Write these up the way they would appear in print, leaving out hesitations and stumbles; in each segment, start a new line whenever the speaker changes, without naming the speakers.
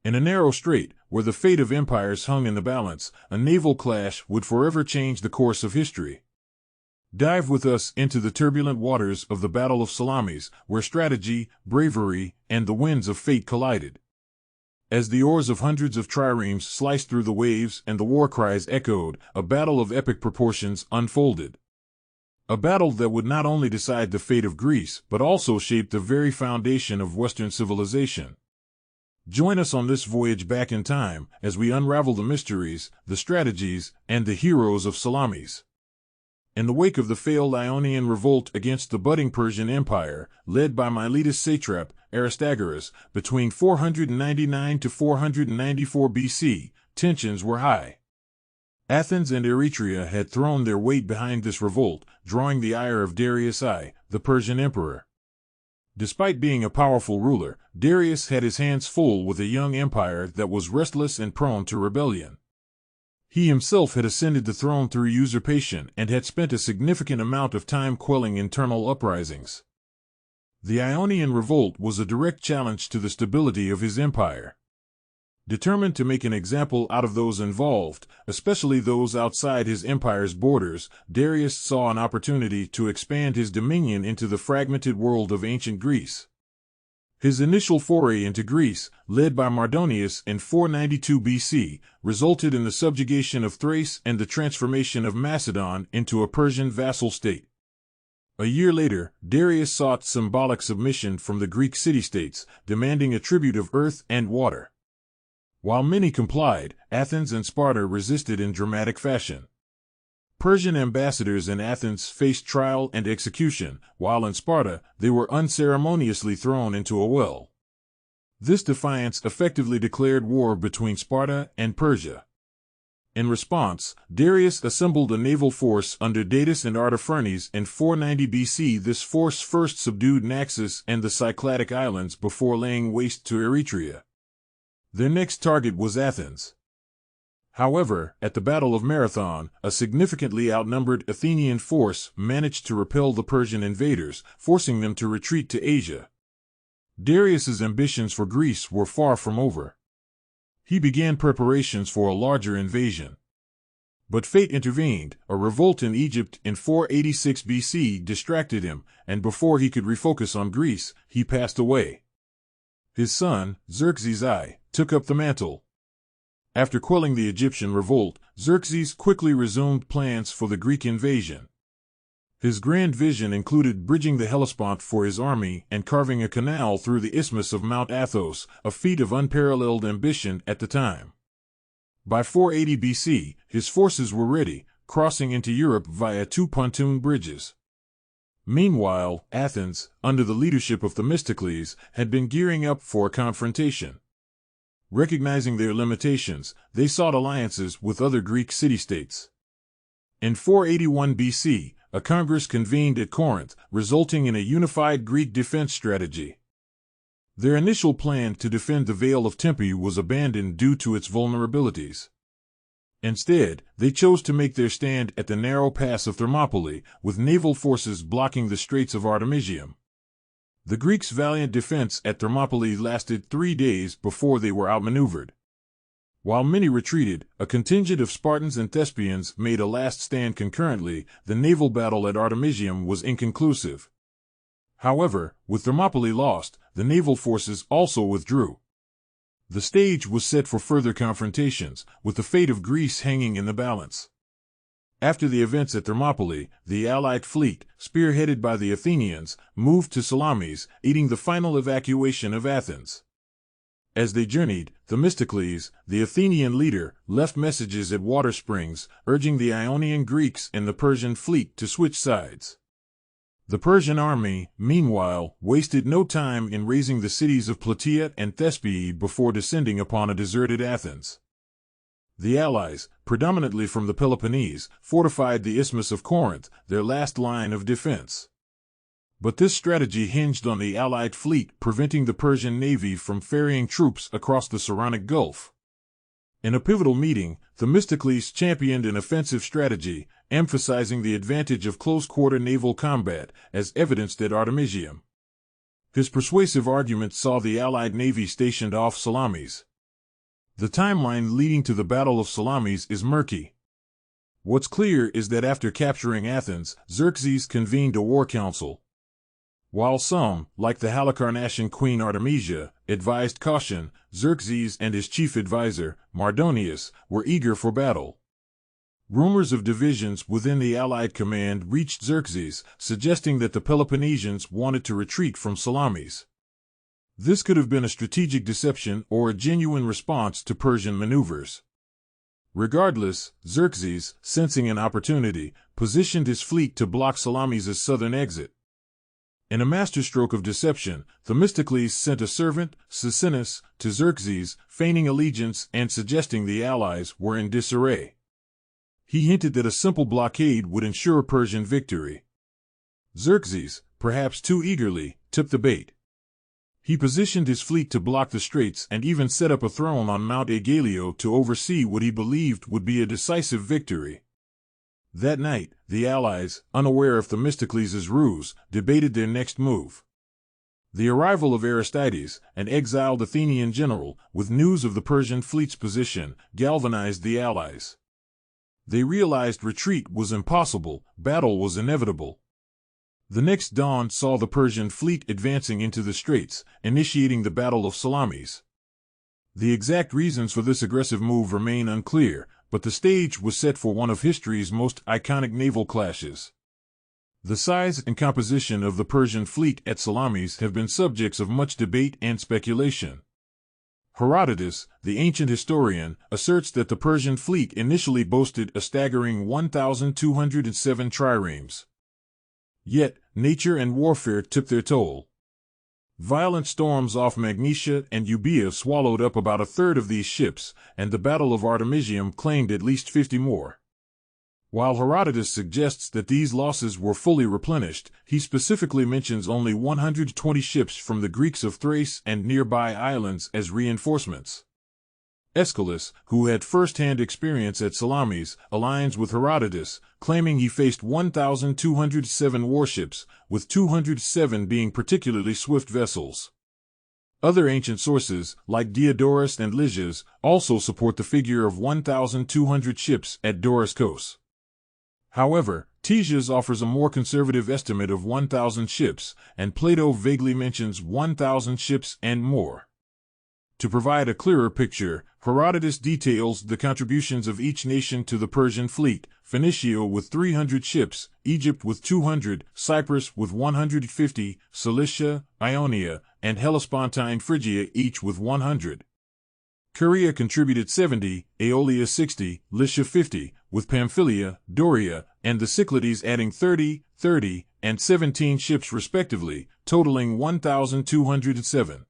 In a narrow strait, where the fate of empires hung in the balance, a naval clash would forever change the course of history. Dive with us into the turbulent waters of the Battle of Salamis, where strategy, bravery, and the winds of fate collided. As the oars of hundreds of triremes sliced through the waves and the war cries echoed, a battle of epic proportions unfolded. A battle that would not only decide the fate of Greece, but also shape the very foundation of Western civilization. Join us on this voyage back in time as we unravel the mysteries, the strategies, and the heroes of Salamis. In the wake of the failed Ionian revolt against the budding Persian Empire, led by Miletus satrap Aristagoras, between 499 to 494 BC, tensions were high. Athens and Eretria had thrown their weight behind this revolt, drawing the ire of Darius I, the Persian emperor. Despite being a powerful ruler, Darius had his hands full with a young empire that was restless and prone to rebellion. He himself had ascended the throne through usurpation and had spent a significant amount of time quelling internal uprisings. The Ionian revolt was a direct challenge to the stability of his empire. Determined to make an example out of those involved, especially those outside his empire's borders, Darius saw an opportunity to expand his dominion into the fragmented world of ancient Greece. His initial foray into Greece, led by Mardonius in 492 BC, resulted in the subjugation of Thrace and the transformation of Macedon into a Persian vassal state. A year later, Darius sought symbolic submission from the Greek city-states, demanding a tribute of earth and water. While many complied, Athens and Sparta resisted in dramatic fashion. Persian ambassadors in Athens faced trial and execution, while in Sparta, they were unceremoniously thrown into a well. This defiance effectively declared war between Sparta and Persia. In response, Darius assembled a naval force under Datis and Artaphernes in 490 BC. This force first subdued Naxos and the Cycladic Islands before laying waste to Eretria. Their next target was Athens. However, at the Battle of Marathon, a significantly outnumbered Athenian force managed to repel the Persian invaders, forcing them to retreat to Asia. Darius's ambitions for Greece were far from over. He began preparations for a larger invasion. But fate intervened. A revolt in Egypt in 486 BC distracted him, and before he could refocus on Greece, he passed away. His son, Xerxes I, took up the mantle. After quelling the Egyptian revolt, Xerxes quickly resumed plans for the Greek invasion. His grand vision included bridging the Hellespont for his army and carving a canal through the isthmus of Mount Athos, a feat of unparalleled ambition at the time. By 480 BC, his forces were ready, crossing into Europe via two pontoon bridges. Meanwhile, Athens, under the leadership of Themistocles, had been gearing up for a confrontation. Recognizing their limitations, they sought alliances with other Greek city-states. In 481 BC, a congress convened at Corinth, resulting in a unified Greek defense strategy. Their initial plan to defend the Vale of Tempe was abandoned due to its vulnerabilities. Instead, they chose to make their stand at the narrow pass of Thermopylae, with naval forces blocking the Straits of Artemisia. The Greeks' valiant defense at Thermopylae lasted 3 days before they were outmaneuvered. While many retreated, a contingent of Spartans and Thespians made a last stand concurrently. The naval battle at Artemisia was inconclusive. However, with Thermopylae lost, the naval forces also withdrew. The stage was set for further confrontations, with the fate of Greece hanging in the balance. After the events at Thermopylae, the Allied fleet, spearheaded by the Athenians, moved to Salamis, aiding the final evacuation of Athens. As they journeyed, Themistocles, the Athenian leader, left messages at water springs, urging the Ionian Greeks and the Persian fleet to switch sides. The Persian army, meanwhile, wasted no time in razing the cities of Plataea and Thespiae before descending upon a deserted Athens. The allies, predominantly from the Peloponnese, fortified the Isthmus of Corinth, their last line of defense. But this strategy hinged on the Allied fleet preventing the Persian navy from ferrying troops across the Saronic Gulf. In a pivotal meeting, Themistocles championed an offensive strategy, emphasizing the advantage of close-quarter naval combat, as evidenced at Artemisia. His persuasive argument saw the Allied navy stationed off Salamis. The timeline leading to the Battle of Salamis is murky. What's clear is that after capturing Athens, Xerxes convened a war council. While some, like the Halicarnassian queen Artemisia, advised caution, Xerxes and his chief advisor, Mardonius, were eager for battle. Rumors of divisions within the Allied command reached Xerxes, suggesting that the Peloponnesians wanted to retreat from Salamis. This could have been a strategic deception or a genuine response to Persian maneuvers. Regardless, Xerxes, sensing an opportunity, positioned his fleet to block Salamis' southern exit. In a masterstroke of deception, Themistocles sent a servant, Sisinus, to Xerxes, feigning allegiance and suggesting the allies were in disarray. He hinted that a simple blockade would ensure Persian victory. Xerxes, perhaps too eagerly, took the bait. He positioned his fleet to block the straits and even set up a throne on Mount Aegaleo to oversee what he believed would be a decisive victory. That night, the allies, unaware of Themistocles' ruse, debated their next move. The arrival of Aristides, an exiled Athenian general, with news of the Persian fleet's position, galvanized the allies. They realized retreat was impossible, battle was inevitable. The next dawn saw the Persian fleet advancing into the straits, initiating the Battle of Salamis. The exact reasons for this aggressive move remain unclear, but the stage was set for one of history's most iconic naval clashes. The size and composition of the Persian fleet at Salamis have been subjects of much debate and speculation. Herodotus, the ancient historian, asserts that the Persian fleet initially boasted a staggering 1,207 triremes. Yet, nature and warfare took their toll. Violent storms off Magnesia and Euboea swallowed up about a third of these ships, and the Battle of Artemisium claimed at least 50 more. While Herodotus suggests that these losses were fully replenished, he specifically mentions only 120 ships from the Greeks of Thrace and nearby islands as reinforcements. Aeschylus, who had first-hand experience at Salamis, aligns with Herodotus, claiming he faced 1,207 warships, with 207 being particularly swift vessels. Other ancient sources, like Diodorus and Lysias, also support the figure of 1,200 ships at Doriscos. However, Ctesias offers a more conservative estimate of 1,000 ships, and Plato vaguely mentions 1,000 ships and more. To provide a clearer picture, Herodotus details the contributions of each nation to the Persian fleet: Phoenicia with 300 ships, Egypt with 200, Cyprus with 150, Cilicia, Ionia, and Hellespontine Phrygia each with 100. Caria contributed 70, Aeolia 60, Lycia 50, with Pamphylia, Doria, and the Cyclades adding 30, 30, and 17 ships respectively, totaling 1,207.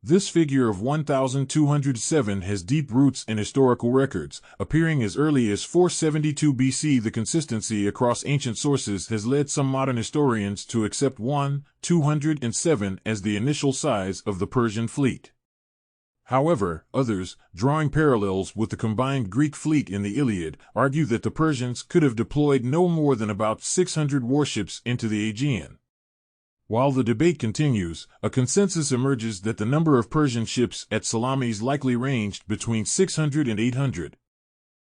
This figure of 1,207 has deep roots in historical records, appearing as early as 472 BC. The consistency across ancient sources has led some modern historians to accept 1,207 as the initial size of the Persian fleet. However, others, drawing parallels with the combined Greek fleet in the Iliad, argue that the Persians could have deployed no more than about 600 warships into the Aegean. While the debate continues, a consensus emerges that the number of Persian ships at Salamis likely ranged between 600 and 800.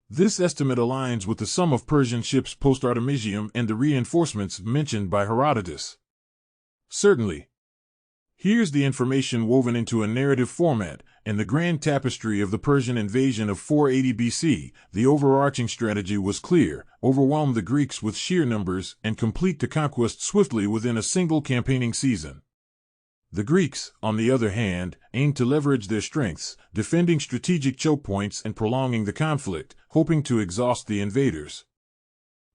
This estimate aligns with the sum of Persian ships post-Artemisium and the reinforcements mentioned by Herodotus. Certainly. Here's the information woven into a narrative format. In the grand tapestry of the Persian invasion of 480 BC, the overarching strategy was clear: overwhelm the Greeks with sheer numbers and complete the conquest swiftly within a single campaigning season. The Greeks, on the other hand, aimed to leverage their strengths, defending strategic choke points and prolonging the conflict, hoping to exhaust the invaders.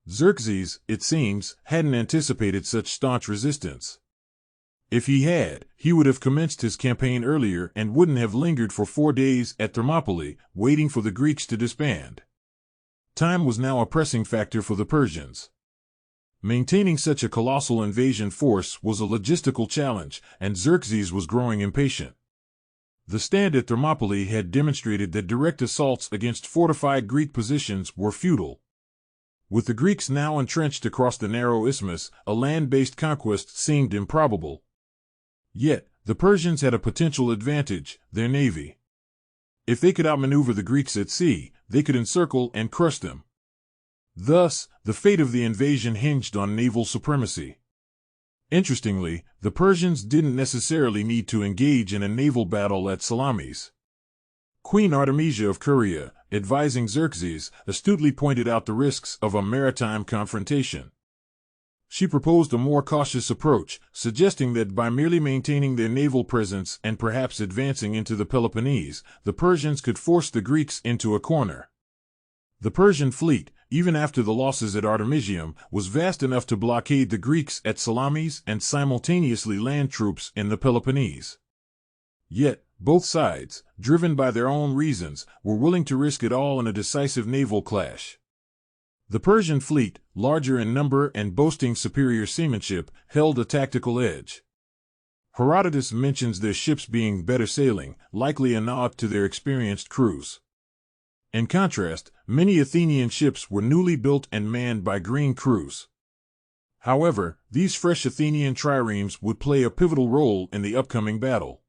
Xerxes, it seems, hadn't anticipated such staunch resistance. If he had, he would have commenced his campaign earlier and wouldn't have lingered for 4 days at Thermopylae, waiting for the Greeks to disband. Time was now a pressing factor for the Persians. Maintaining such a colossal invasion force was a logistical challenge, and Xerxes was growing impatient. The stand at Thermopylae had demonstrated that direct assaults against fortified Greek positions were futile. With the Greeks now entrenched across the narrow isthmus, a land-based conquest seemed improbable. Yet, the Persians had a potential advantage: their navy. If they could outmaneuver the Greeks at sea, they could encircle and crush them. Thus, the fate of the invasion hinged on naval supremacy. Interestingly, the Persians didn't necessarily need to engage in a naval battle at Salamis. Queen Artemisia of Caria, advising Xerxes, astutely pointed out the risks of a maritime confrontation. She proposed a more cautious approach, suggesting that by merely maintaining their naval presence and perhaps advancing into the Peloponnese, the Persians could force the Greeks into a corner. The Persian fleet, even after the losses at Artemisium, was vast enough to blockade the Greeks at Salamis and simultaneously land troops in the Peloponnese. Yet, both sides, driven by their own reasons, were willing to risk it all in a decisive naval clash. The Persian fleet, larger in number and boasting superior seamanship, held a tactical edge. Herodotus mentions their ships being better sailing, likely a nod to their experienced crews. In contrast, many Athenian ships were newly built and manned by green crews. However, these fresh Athenian triremes would play a pivotal role in the upcoming battle.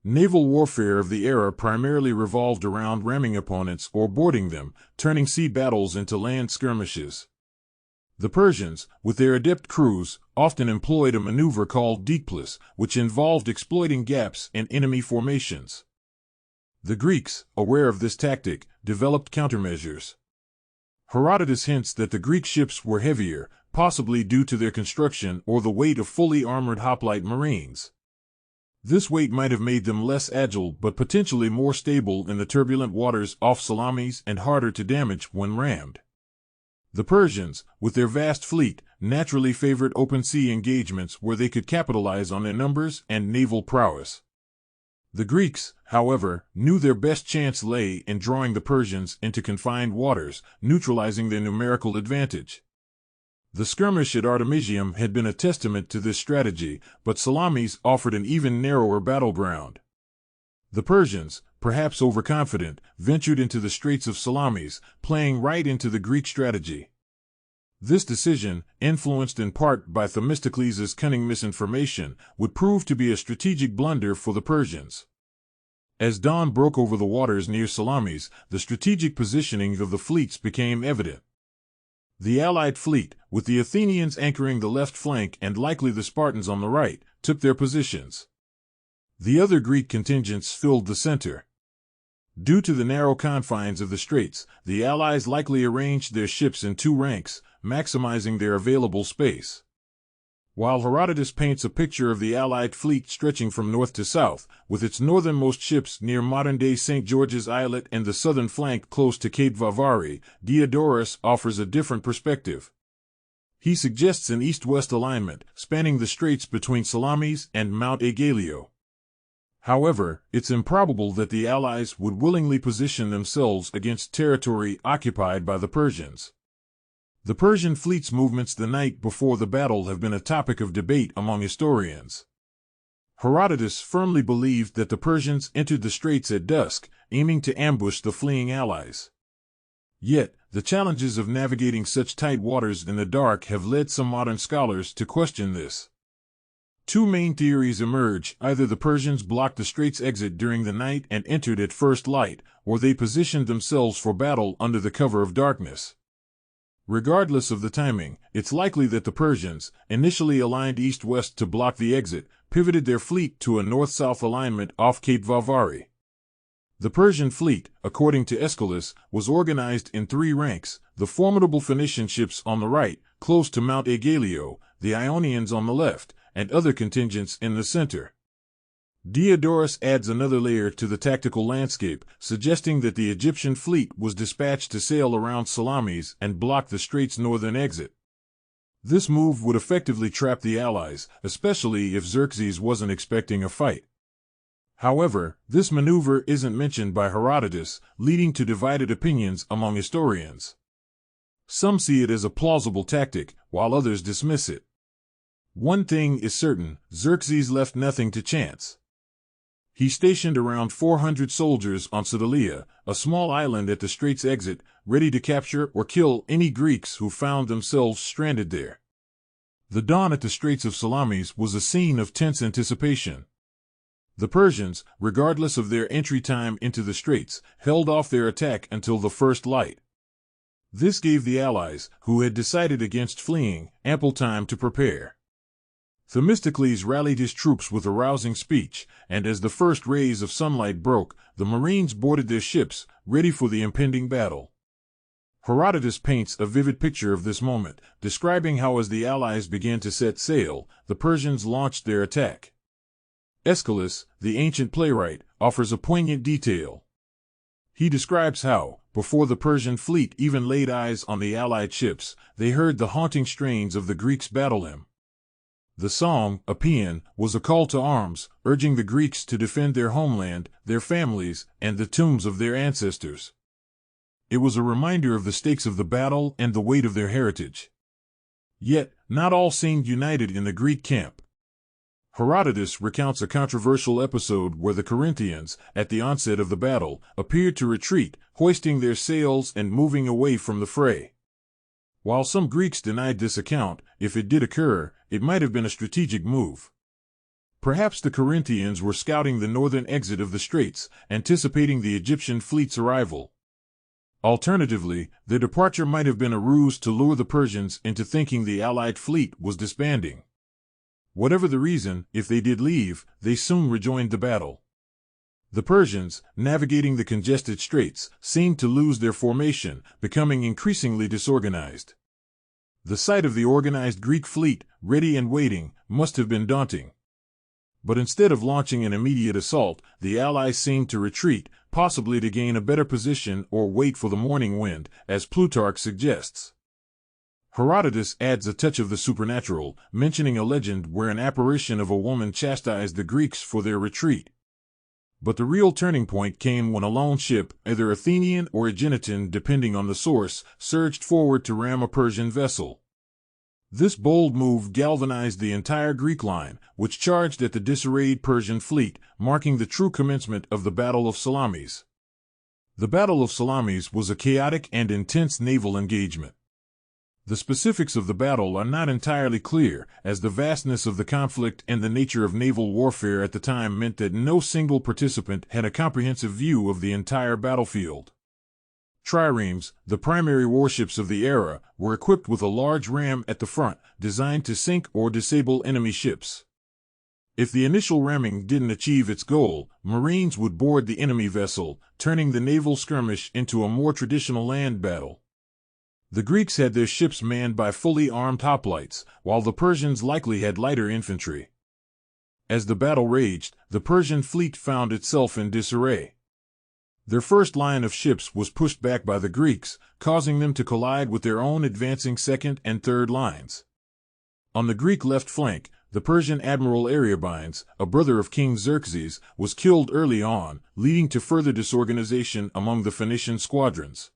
Naval warfare of the era primarily revolved around ramming opponents or boarding them, turning sea battles into land skirmishes. The Persians, with their adept crews, often employed a maneuver called decisive, which involved exploiting gaps in enemy formations. The Greeks, aware of this tactic, developed countermeasures. Herodotus hints that the Greek ships were heavier, possibly due to their construction or the weight of fully armored hoplite marines. This weight might have made them less agile but potentially more stable in the turbulent waters off Salamis and harder to damage when rammed. The Persians, with their vast fleet, naturally favored open sea engagements where they could capitalize on their numbers and naval prowess. The Greeks, however, knew their best chance lay in drawing the Persians into confined waters, neutralizing their numerical advantage. The skirmish at Artemisium had been a testament to this strategy, but Salamis offered an even narrower battleground. The Persians, perhaps overconfident, ventured into the Straits of Salamis, playing right into the Greek strategy. This decision, influenced in part by Themistocles' cunning misinformation, would prove to be a strategic blunder for the Persians. As dawn broke over the waters near Salamis, the strategic positioning of the fleets became evident. The Allied fleet, with the Athenians anchoring the left flank and likely the Spartans on the right, took their positions. The other Greek contingents filled the center. Due to the narrow confines of the straits, the Allies likely arranged their ships in two ranks, maximizing their available space. While Herodotus paints a picture of the Allied fleet stretching from north to south, with its northernmost ships near modern-day St. George's Islet and the southern flank close to Cape Varvary, Diodorus offers a different perspective. He suggests an east-west alignment, spanning the straits between Salamis and Mount Aegaleo. However, it's improbable that the Allies would willingly position themselves against territory occupied by the Persians. The Persian fleet's movements the night before the battle have been a topic of debate among historians. Herodotus firmly believed that the Persians entered the straits at dusk, aiming to ambush the fleeing allies. Yet, the challenges of navigating such tight waters in the dark have led some modern scholars to question this. Two main theories emerge: either the Persians blocked the straits exit during the night and entered at first light, or they positioned themselves for battle under the cover of darkness. Regardless of the timing, it's likely that the Persians, initially aligned east-west to block the exit, pivoted their fleet to a north-south alignment off Cape Varvary. The Persian fleet, according to Aeschylus, was organized in three ranks: the formidable Phoenician ships on the right, close to Mount Aegaleo, the Ionians on the left, and other contingents in the center. Diodorus adds another layer to the tactical landscape, suggesting that the Egyptian fleet was dispatched to sail around Salamis and block the strait's northern exit. This move would effectively trap the Allies, especially if Xerxes wasn't expecting a fight. However, this maneuver isn't mentioned by Herodotus, leading to divided opinions among historians. Some see it as a plausible tactic, while others dismiss it. One thing is certain: Xerxes left nothing to chance. He stationed around 400 soldiers on Psytalia, a small island at the strait's exit, ready to capture or kill any Greeks who found themselves stranded there. The dawn at the Straits of Salamis was a scene of tense anticipation. The Persians, regardless of their entry time into the straits, held off their attack until the first light. This gave the allies, who had decided against fleeing, ample time to prepare. Themistocles rallied his troops with a rousing speech, and as the first rays of sunlight broke, the Marines boarded their ships, ready for the impending battle. Herodotus paints a vivid picture of this moment, describing how as the allies began to set sail, the Persians launched their attack. Aeschylus, the ancient playwright, offers a poignant detail. He describes how, before the Persian fleet even laid eyes on the allied ships, they heard the haunting strains of the Greeks' battle hymn. The song, a paean, was a call to arms, urging the Greeks to defend their homeland, their families, and the tombs of their ancestors. It was a reminder of the stakes of the battle and the weight of their heritage. Yet, not all seemed united in the Greek camp. Herodotus recounts a controversial episode where the Corinthians, at the onset of the battle, appeared to retreat, hoisting their sails and moving away from the fray. While some Greeks denied this account, if it did occur, it might have been a strategic move. Perhaps the Corinthians were scouting the northern exit of the straits, anticipating the Egyptian fleet's arrival. Alternatively, their departure might have been a ruse to lure the Persians into thinking the Allied fleet was disbanding. Whatever the reason, if they did leave, they soon rejoined the battle. The Persians, navigating the congested straits, seemed to lose their formation, becoming increasingly disorganized. The sight of the organized Greek fleet, ready and waiting, must have been daunting. But instead of launching an immediate assault, the Allies seemed to retreat, possibly to gain a better position or wait for the morning wind, as Plutarch suggests. Herodotus adds a touch of the supernatural, mentioning a legend where an apparition of a woman chastised the Greeks for their retreat. But the real turning point came when a lone ship, either Athenian or Aegean depending on the source, surged forward to ram a Persian vessel. This bold move galvanized the entire Greek line, which charged at the disarrayed Persian fleet, marking the true commencement of the Battle of Salamis. The Battle of Salamis was a chaotic and intense naval engagement. The specifics of the battle are not entirely clear, as the vastness of the conflict and the nature of naval warfare at the time meant that no single participant had a comprehensive view of the entire battlefield. Triremes, the primary warships of the era, were equipped with a large ram at the front, designed to sink or disable enemy ships. If the initial ramming didn't achieve its goal, Marines would board the enemy vessel, turning the naval skirmish into a more traditional land battle. The Greeks had their ships manned by fully armed hoplites, while the Persians likely had lighter infantry. As the battle raged, the Persian fleet found itself in disarray. Their first line of ships was pushed back by the Greeks, causing them to collide with their own advancing second and third lines. On the Greek left flank, the Persian admiral Artemisia, a brother of King Xerxes, was killed early on, leading to further disorganization among the Phoenician squadrons.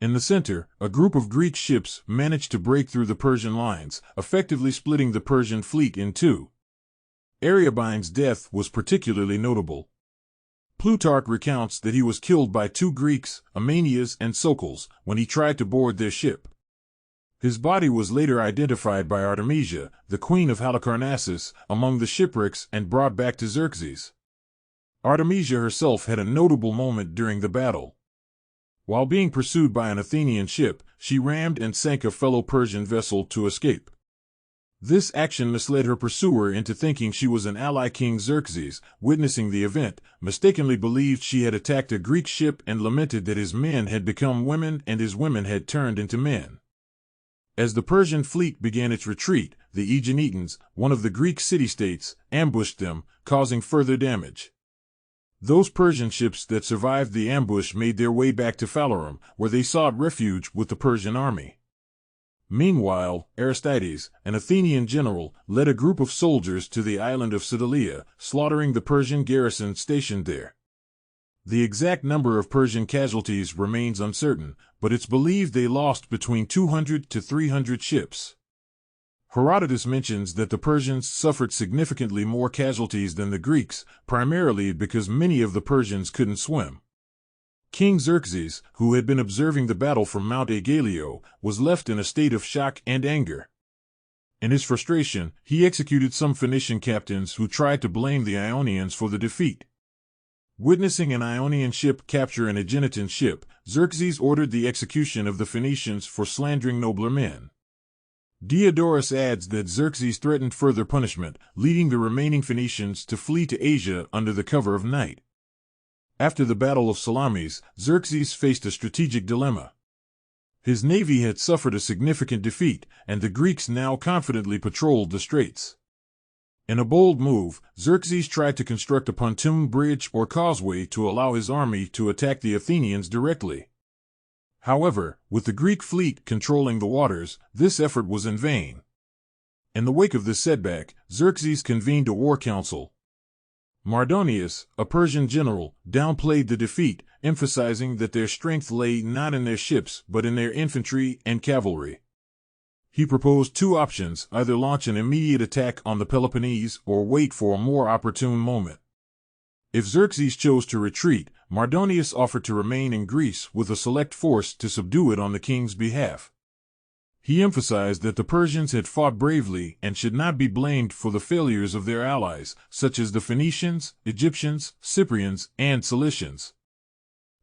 In the center, a group of Greek ships managed to break through the Persian lines, effectively splitting the Persian fleet in two. Artemisia's death was particularly notable. Plutarch recounts that he was killed by two Greeks, Aegean and Themistocles, when he tried to board their ship. His body was later identified by Artemisia, the queen of Halicarnassus, among the shipwrecks and brought back to Xerxes. Artemisia herself had a notable moment during the battle. While being pursued by an Athenian ship, she rammed and sank a fellow Persian vessel to escape. This action misled her pursuer into thinking she was an ally. King Xerxes, witnessing the event, mistakenly believed she had attacked a Greek ship and lamented that his men had become women and his women had turned into men. As the Persian fleet began its retreat, the Aegeans, one of the Greek city-states, ambushed them, causing further damage. Those Persian ships that survived the ambush made their way back to Phalerum, where they sought refuge with the Persian army. Meanwhile, Aristides, an Athenian general, led a group of soldiers to the island of Psytalia, slaughtering the Persian garrison stationed there. The exact number of Persian casualties remains uncertain, but it's believed they lost between 200 to 300 ships. Herodotus mentions that the Persians suffered significantly more casualties than the Greeks, primarily because many of the Persians couldn't swim. King Xerxes, who had been observing the battle from Mount Aegaleo, was left in a state of shock and anger. In his frustration, he executed some Phoenician captains who tried to blame the Ionians for the defeat. Witnessing an Ionian ship capture an Aegean ship, Xerxes ordered the execution of the Phoenicians for slandering nobler men. Diodorus adds that Xerxes threatened further punishment, leading the remaining Phoenicians to flee to Asia under the cover of night. After the Battle of Salamis, Xerxes faced a strategic dilemma. His navy had suffered a significant defeat, and the Greeks now confidently patrolled the straits. In a bold move, Xerxes tried to construct a pontoon bridge or causeway to allow his army to attack the Athenians directly. However, with the Greek fleet controlling the waters, this effort was in vain. In the wake of this setback, Xerxes convened a war council. Mardonius, a Persian general, downplayed the defeat, emphasizing that their strength lay not in their ships but in their infantry and cavalry. He proposed two options: either launch an immediate attack on the Peloponnese or wait for a more opportune moment. If Xerxes chose to retreat, Mardonius offered to remain in Greece with a select force to subdue it on the king's behalf. He emphasized that the Persians had fought bravely and should not be blamed for the failures of their allies, such as the Phoenicians, Egyptians, Cyprians, and Cilicians.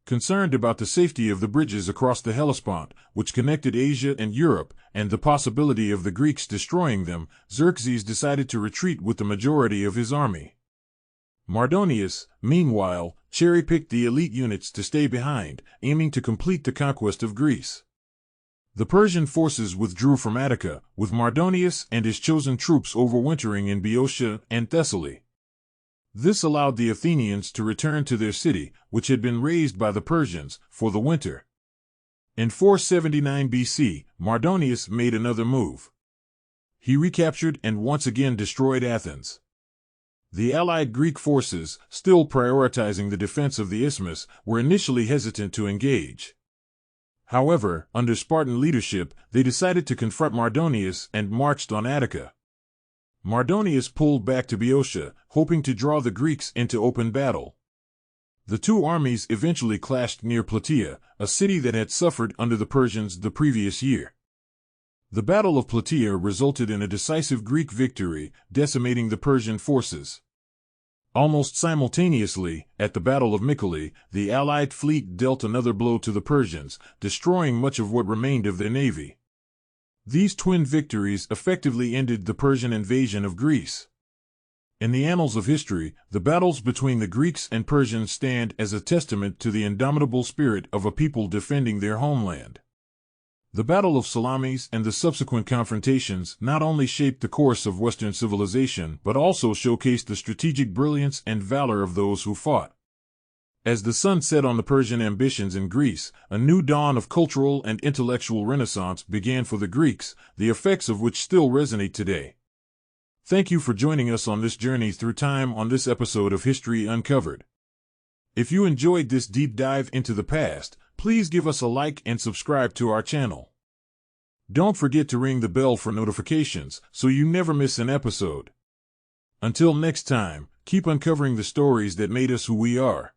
Concerned about the safety of the bridges across the Hellespont, which connected Asia and Europe, and the possibility of the Greeks destroying them, Xerxes decided to retreat with the majority of his army. Mardonius, meanwhile, cherry-picked the elite units to stay behind, aiming to complete the conquest of Greece. The Persian forces withdrew from Attica, with Mardonius and his chosen troops overwintering in Boeotia and Thessaly. This allowed the Athenians to return to their city, which had been razed by the Persians, for the winter. In 479 BC, Mardonius made another move. He recaptured and once again destroyed Athens. The allied Greek forces, still prioritizing the defense of the isthmus, were initially hesitant to engage. However, under Spartan leadership, they decided to confront Mardonius and marched on Attica. Mardonius pulled back to Boeotia, hoping to draw the Greeks into open battle. The two armies eventually clashed near Plataea, a city that had suffered under the Persians the previous year. The Battle of Plataea resulted in a decisive Greek victory, decimating the Persian forces. Almost simultaneously, at the Battle of Mycale, the Allied fleet dealt another blow to the Persians, destroying much of what remained of their navy. These twin victories effectively ended the Persian invasion of Greece. In the annals of history, the battles between the Greeks and Persians stand as a testament to the indomitable spirit of a people defending their homeland. The Battle of Salamis and the subsequent confrontations not only shaped the course of Western civilization but also showcased the strategic brilliance and valor of those who fought. As the sun set on the Persian ambitions in Greece, a new dawn of cultural and intellectual renaissance began for the Greeks, the effects of which still resonate today. Thank you for joining us on this journey through time on this episode of History Uncovered. If you enjoyed this deep dive into the past, please give us a like and subscribe to our channel. Don't forget to ring the bell for notifications so you never miss an episode. Until next time, keep uncovering the stories that made us who we are.